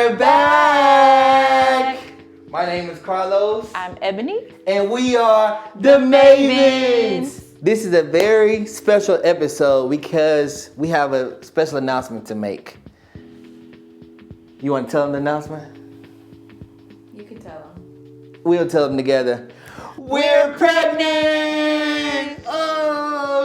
We're back! My name is Carlos. I'm Ebony. And we are the Mavens. This is a very special episode because we have a special announcement to make. You want to tell them the announcement? You can tell them. We'll tell them together. We're pregnant! Oh!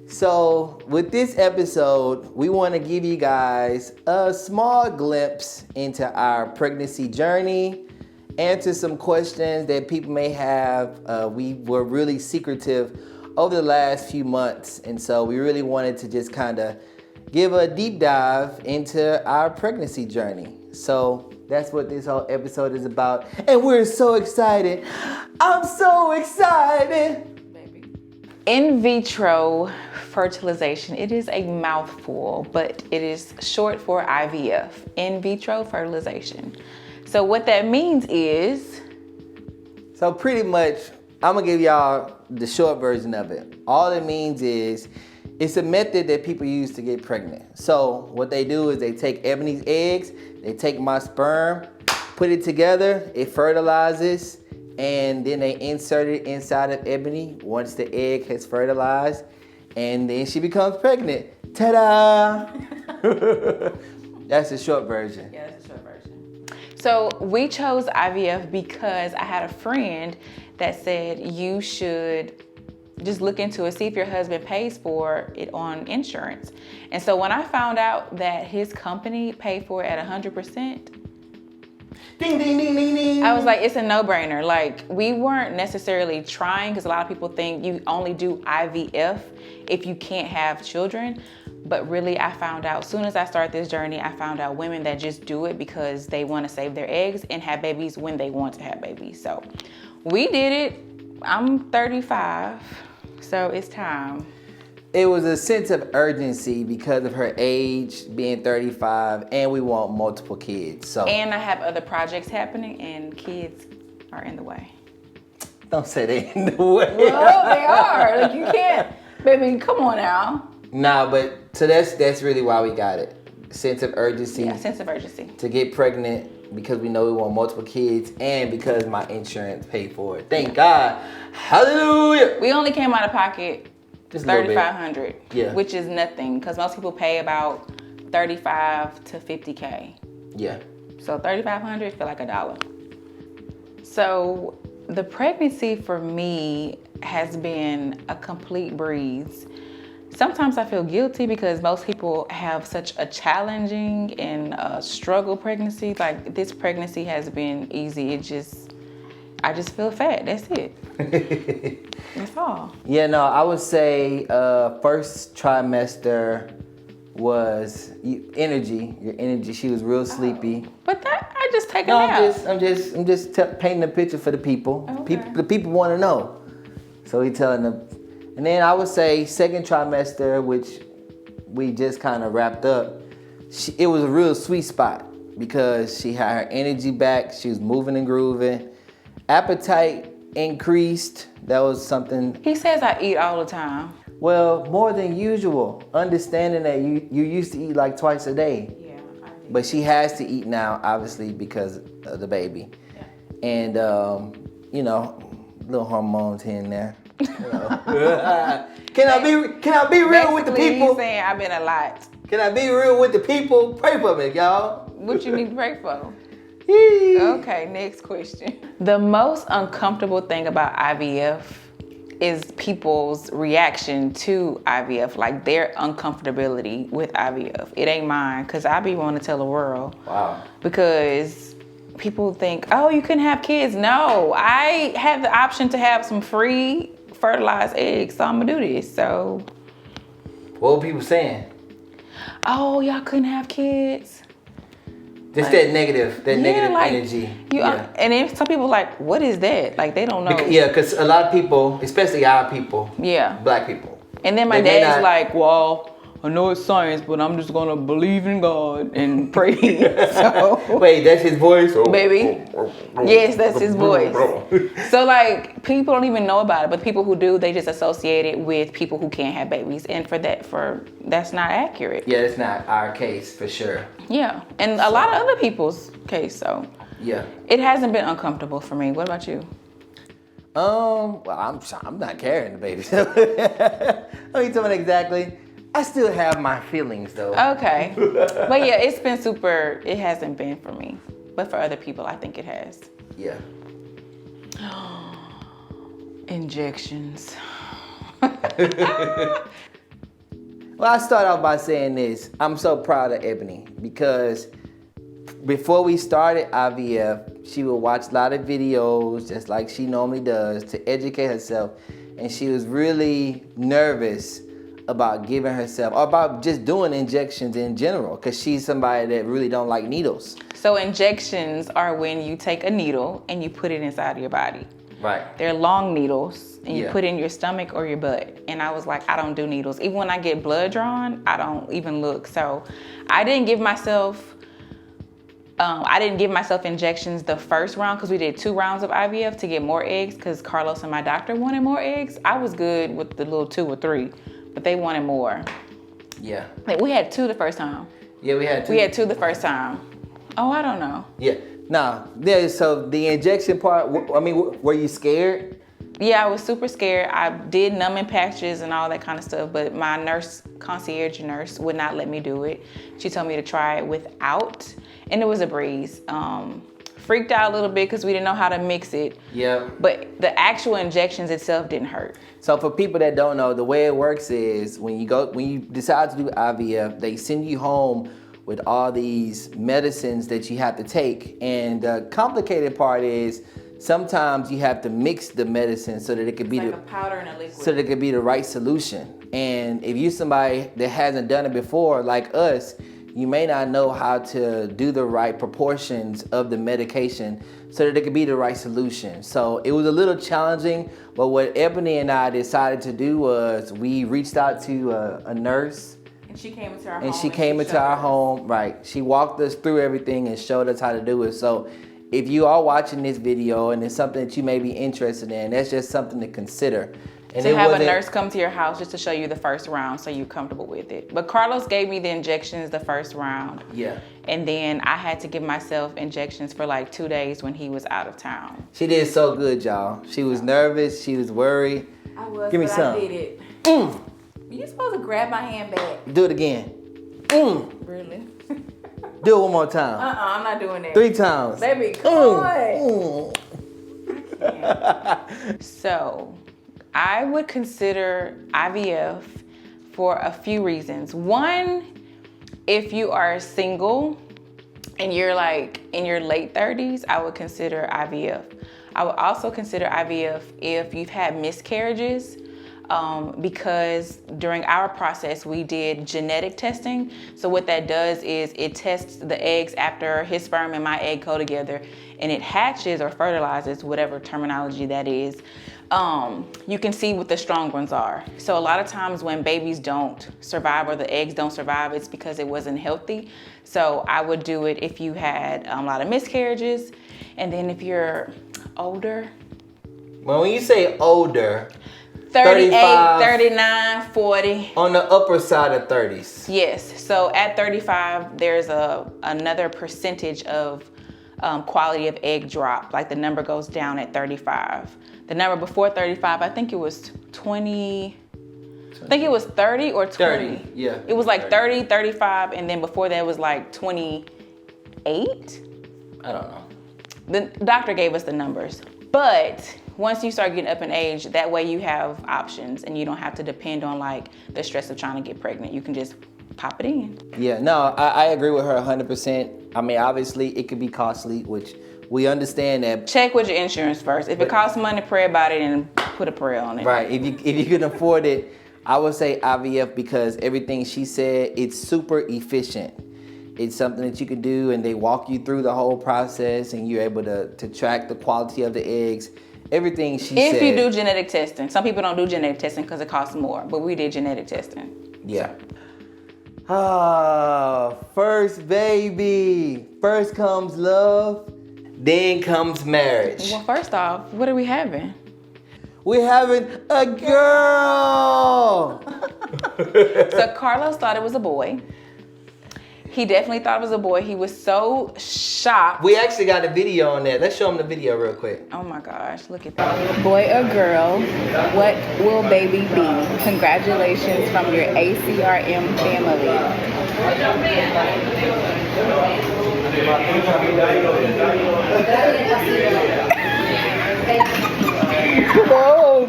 So, with this episode, we want to give you guys a small glimpse into our pregnancy journey, answer some questions that people may have. We were really secretive over the last few months, and so we really wanted to just kind of give a deep dive into our pregnancy journey. So, that's what this whole episode is about, and we're so excited. I'm so excited! In vitro fertilization, it is a mouthful, but it is short for IVF, in vitro fertilization. So what that means is... So pretty much, I'm gonna give y'all the short version of it. All it means is, it's a method that people use to get pregnant. So what they do is they take Ebony's eggs, they take my sperm, put it together, it fertilizes, and then they insert it inside of Ebony once the egg has fertilized, and then she becomes pregnant. Ta-da! That's the short version. Yeah, that's the short version. So we chose IVF because I had a friend that said you should just look into it, see if your husband pays for it on insurance. And so when I found out that his company paid for it at 100%, Ding, ding, ding, ding, ding. I was like, it's a no-brainer. Like, we weren't necessarily trying, because a lot of people think you only do IVF if you can't have children. But really, I found out, as soon as I started this journey, I found out women that just do it because they want to save their eggs and have babies when they want to have babies. So we did it. I'm 35, so it's time. It was a sense of urgency because of her age, being 35, and we want multiple kids. So. And I have other projects happening, and kids are in the way. Don't say they in the way. Well, they are. Like, you can't. Baby, come on now. Nah, but so that's really why we got it. Sense of urgency. Yeah, sense of urgency. To get pregnant because we know we want multiple kids and because my insurance paid for it. Thank God. Hallelujah. We only came out of pocket Just $3,500, yeah, which is nothing because most people pay about $35 to $50K. Yeah. So $3,500 feel like $1. So the pregnancy for me has been a complete breeze. Sometimes I feel guilty because most people have such a challenging and struggle pregnancy. Like, this pregnancy has been easy. I just feel fat. That's it. That's all. Yeah, no, I would say first trimester was your energy. She was real sleepy. But I just take a nap. I'm just painting a picture for the people. Okay. The people want to know. So he telling them. And then I would say second trimester, which we just kind of wrapped up, it was a real sweet spot because she had her energy back. She was moving and grooving. Appetite increased. That was something. He says I eat all the time. Well, more than usual. Understanding that you used to eat like twice a day. Yeah, I do. But she has to eat now, obviously, because of the baby. Yeah. And, little hormones here and there. You know. Can I be real with the people? He's saying I've been a lot. Can I be real with the people? Pray for me, y'all. What you need to pray for? Okay, next question. The most uncomfortable thing about IVF is people's reaction to IVF, like their uncomfortability with IVF. It ain't mine, because I be wanting to tell the world. Wow. Because people think, oh, you couldn't have kids. No, I had the option to have some free fertilized eggs, so I'm gonna do this. So. What were people saying? Oh, y'all couldn't have kids. Just like, that negative energy. And then some people like, what is that? Like, they don't know. Yeah, because a lot of people, especially our people, yeah, black people. And then my dad's like, well, I know it's science, but I'm just gonna believe in God and pray. So, wait, that's his voice? baby. Yes, that's his voice. So like people don't even know about it, but people who do, they just associate it with people who can't have babies, and that's not accurate. Yeah, it's not our case for sure. Yeah, and a lot of other people's case. So yeah, it hasn't been uncomfortable for me. What about you? Well, I'm not carrying the baby. Let me tell you exactly. I still have my feelings though. Okay, but yeah, it's been super. It hasn't been for me, but for other people, I think it has. Yeah. Injections. Well, I start out by saying this. I'm so proud of Ebony because before we started IVF, she would watch a lot of videos just like she normally does to educate herself. And she was really nervous about giving herself, or about just doing injections in general, because she's somebody that really don't like needles. So injections are when you take a needle and you put it inside of your body. Right. They're long needles and you put it in your stomach or your butt. And I was like, I don't do needles. Even when I get blood drawn, I don't even look. So I didn't give myself injections the first round because we did 2 rounds of IVF to get more eggs because Carlos and my doctor wanted more eggs. I was good with the little 2 or 3, but they wanted more. Yeah. Like we had 2 the first time. Yeah, we had 2. We had 2 the first time. Oh, I don't know. Yeah. Nah, yeah, so the injection part, I mean, were you scared? Yeah, I was super scared. I did numbing patches and all that kind of stuff, but my concierge nurse would not let me do it. She told me to try it without, and it was a breeze. Freaked out a little bit because we didn't know how to mix it. Yeah. But the actual injections itself didn't hurt. So for people that don't know, the way it works is when you decide to do IVF, they send you home with all these medicines that you have to take. And the complicated part is sometimes you have to mix the medicine so that it could be like a powder and a liquid. So that it could be the right solution. And if you're somebody that hasn't done it before, like us, you may not know how to do the right proportions of the medication so that it could be the right solution. So it was a little challenging, but what Ebony and I decided to do was we reached out to a nurse. And she came into our home. And she came into our home, right. She walked us through everything and showed us how to do it. So if you are watching this video and it's something that you may be interested in, that's just something to consider. And to have a nurse come to your house just to show you the first round so you're comfortable with it. But Carlos gave me the injections the first round. Yeah. And then I had to give myself injections for like 2 days when he was out of town. She did so good, y'all. She was nervous. She was worried. I was, Give me but some. I did it. You're supposed to grab my hand back. Do it again. Really? Do it one more time. I'm not doing that. 3 times. Baby, come on. So, I would consider IVF for a few reasons. One, if you are single and you're like in your late 30s, I would consider IVF. I would also consider IVF if you've had miscarriages. Because during our process, we did genetic testing. So what that does is it tests the eggs after his sperm and my egg go together, and it hatches or fertilizes, whatever terminology that is. You can see what the strong ones are. So a lot of times when babies don't survive or the eggs don't survive, it's because it wasn't healthy. So I would do it if you had a lot of miscarriages. And then if you're older. Well, when you say older, 38, 35, 39, 40. On the upper side of 30s. Yes. So at 35, there's another percentage of quality of egg drop. Like the number goes down at 35. The number before 35, I think it was 20. I think it was 30 or 20. 30, yeah. It was like 30, 35, and then before that was like 28. I don't know. The doctor gave us the numbers. But once you start getting up in age, that way you have options and you don't have to depend on like the stress of trying to get pregnant. You can just pop it in. Yeah, no, I agree with her 100%. I mean, obviously it could be costly, which we understand that. Check with your insurance first. If it costs money, pray about it and put a prayer on it. Right, if you can afford it, I would say IVF because everything she said, it's super efficient. It's something that you can do and they walk you through the whole process and you're able to track the quality of the eggs. Everything she said. If you do genetic testing. Some people don't do genetic testing because it costs more, but we did genetic testing. Yeah. First baby. First comes love, then comes marriage. Well, first off, what are we having? We're having a girl. So Carlos thought it was a boy. He definitely thought it was a boy. He was so shocked. We actually got a video on that. Let's show him the video real quick. Oh my gosh, look at that. Boy or girl, what will baby be? Congratulations from your ACRM family.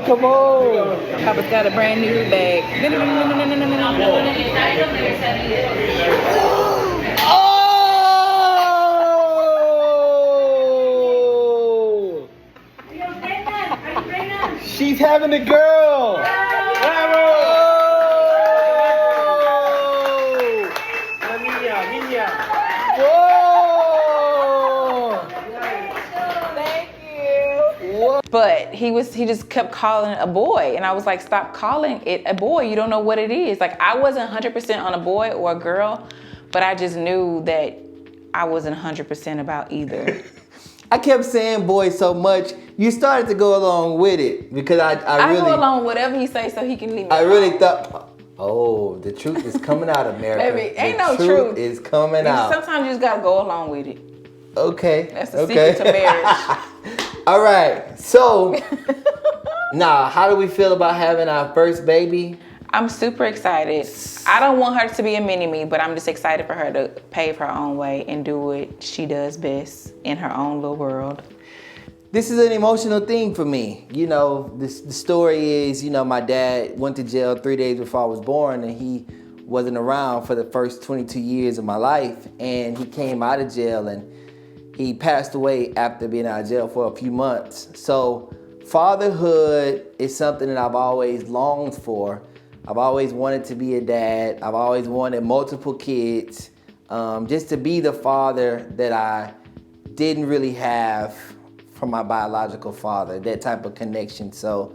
Come on. Papa's got a brand new bag. Oh! She's having a girl. Bravo! Whoa! Thank you. But he just kept calling it a boy, and I was like, stop calling it a boy. You don't know what it is. Like, I wasn't 100% on a boy or a girl, but I just knew that I wasn't 100% about either. I kept saying boy so much, you started to go along with it because I really go along with whatever he say so he can leave me I alone. really thought, oh, the truth is coming out, America. Baby, ain't the no truth. Is coming out. Sometimes you just gotta go along with it. Okay. That's the secret to marriage. All right. So, how do we feel about having our first baby? I'm super excited. I don't want her to be a mini-me, but I'm just excited for her to pave her own way and do what she does best in her own little world. This is an emotional thing for me. You know, the story is, my dad went to jail 3 days before I was born, and he wasn't around for the first 22 years of my life. And he came out of jail, and he passed away after being out of jail for a few months. So fatherhood is something that I've always longed for. I've always wanted to be a dad. I've always wanted multiple kids, just to be the father that I didn't really have from my biological father, that type of connection. So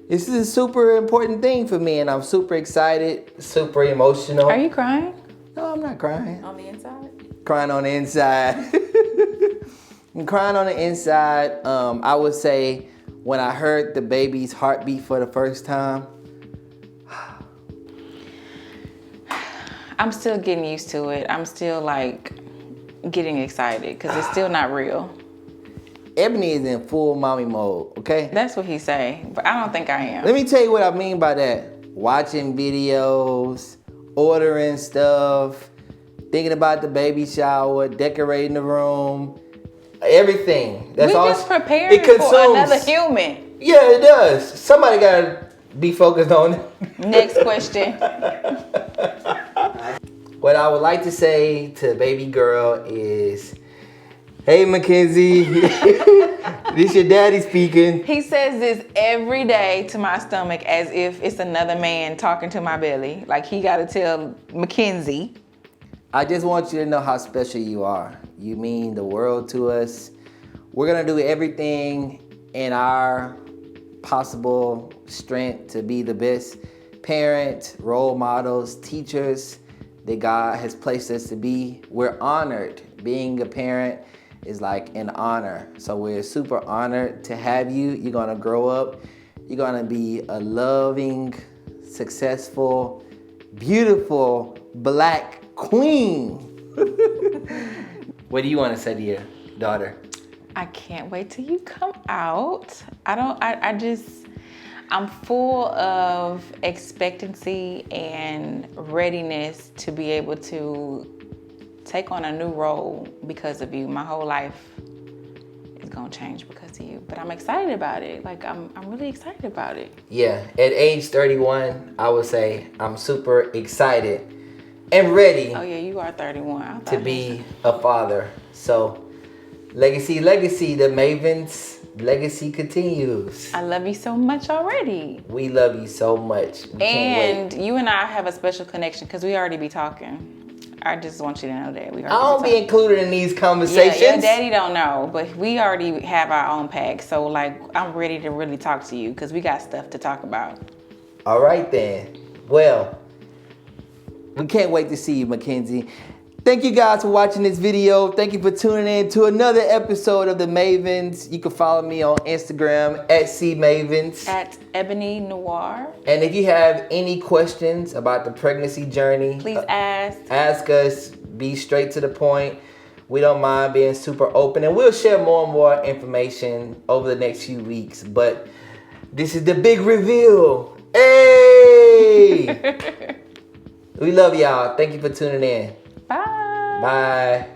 this is a super important thing for me, and I'm super excited, super emotional. Are you crying? No, I'm not crying. On the inside? Crying on the inside. I'm crying on the inside. I would say when I heard the baby's heartbeat for the first time, I'm still getting used to it. I'm still like getting excited because it's still not real. Ebony is in full mommy mode, okay? That's what he say, but I don't think I am. Let me tell you what I mean by that. Watching videos, ordering stuff, thinking about the baby shower, decorating the room, everything. That's all. Just preparing for another human. Yeah, it does. Somebody gotta be focused on it. Next question. What I would like to say to baby girl is, hey, Mackenzie, this your daddy speaking. He says this every day to my stomach as if it's another man talking to my belly. Like he got to tell Mackenzie. I just want you to know how special you are. You mean the world to us. We're going to do everything in our possible strength to be the best parent, role models, teachers that God has placed us to be. We're honored. Being a parent is like an honor. So we're super honored to have you. You're gonna grow up. You're gonna be a loving, successful, beautiful Black queen. What do you want to say to your daughter? I can't wait till you come out. I'm full of expectancy and readiness to be able to take on a new role because of you. My whole life is gonna change because of you. But I'm excited about it. Like I'm really excited about it. Yeah, at age 31, I would say I'm super excited and ready. Oh yeah, you are 31. To be a father. So legacy, the Maven's legacy continues. I love you so much already. We love you so much. We and you and I have a special connection because we already be talking. I just want you to know that we already. I don't be included in these conversations. Yeah, your daddy don't know, but we already have our own pack. So like, I'm ready to really talk to you because we got stuff to talk about. All right then. Well, We can't wait to see you, Mackenzie. Thank you guys for watching this video. Thank you for tuning in to another episode of The Mavens. You can follow me on Instagram at CMavens. At Ebony Noir. And if you have any questions about the pregnancy journey, please ask. Ask us. Be straight to the point. We don't mind being super open. And we'll share more and more information over the next few weeks. But this is the big reveal. Hey! We love y'all. Thank you for tuning in. Bye. Bye.